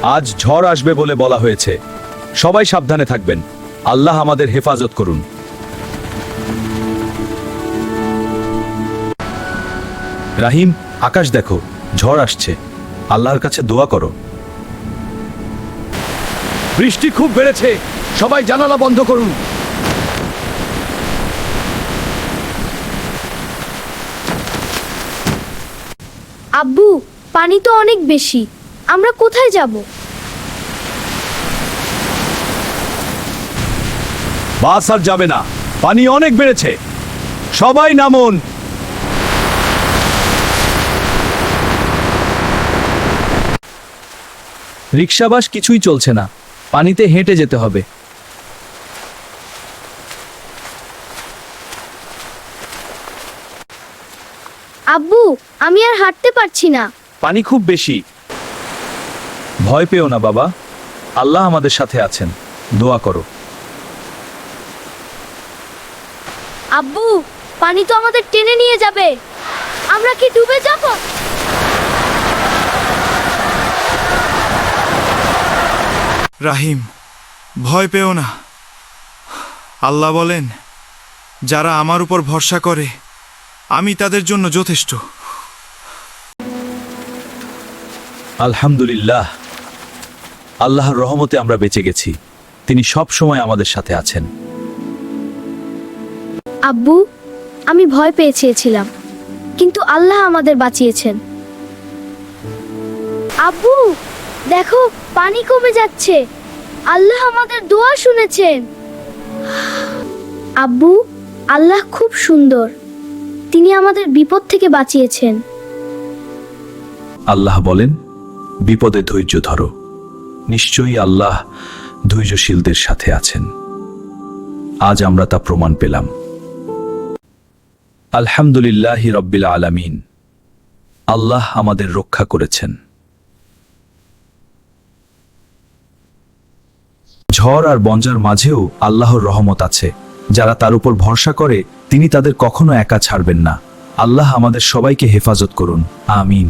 আজ ঝড় আসবে বলে বলা হয়েছে, সবাই সাবধানে থাকবেন। আল্লাহ আমাদের হেফাজত করুন। রাহিম, আকাশ দেখো, ঝড় আসছে। আল্লাহর কাছে দোয়া করো। বৃষ্টি খুব বেড়েছে, সবাই জানালা বন্ধ করুন। আব্বু, পানি তো অনেক বেশি, আমরা কোথায় যাব? বাস আর যাবে না, পানি অনেক বেড়েছে। সবাই নামুন। রিক্সা বাস কিছুই চলছে না, পানিতে হেঁটে যেতে হবে। আব্বু, আমি আর হাঁটতে পারছি না। পানি খুব বেশি। ভয় পেও না বাবা, আল্লাহ আমাদের সাথে আছেন। দোয়া করো। আব্বু, পানি তো আমাদের টেনে নিয়ে যাবে। আমরা কি ডুবে যাব? রাহিম, ভয় পেও না। আল্লাহ বলেন, যারা আমার উপর ভরসা করে আমি তাদের জন্য যথেষ্ট। আলহামদুলিল্লাহ, আল্লাহর রহমতে আমরা বেঁচে গেছি। তিনি সব সময় আমাদের সাথে আছেন। আব্বু, আমি ভয় পেয়েছিলাম, কিন্তু আল্লাহ আমাদের বাঁচিয়েছেন। আব্বু, দেখো, পানি কমে যাচ্ছে। আল্লাহ আমাদের দোয়া শুনেছেন। আব্বু, আল্লাহ খুব সুন্দর। তিনি আমাদের বিপদ থেকে বাঁচিয়েছেন। আল্লাহ বলেন, বিপদে ধৈর্য ধরো। নিশ্চয়ই আল্লাহ ধৈর্যশীলদের সাথে আছেন। আজ আমরা তা প্রমাণ পেলাম। আলহামদুলিল্লাহি রব্বিল আলামিন। আল্লাহ আমাদের রক্ষা করেছেন। ঝড় আর বন্যার মাঝেও আল্লাহর রহমত আছে। যারা তার উপর ভরসা করে তিনি তাদের কখনো একা ছাড়বেন না। আল্লাহ আমাদের সবাইকে হেফাজত করুন। আমিন।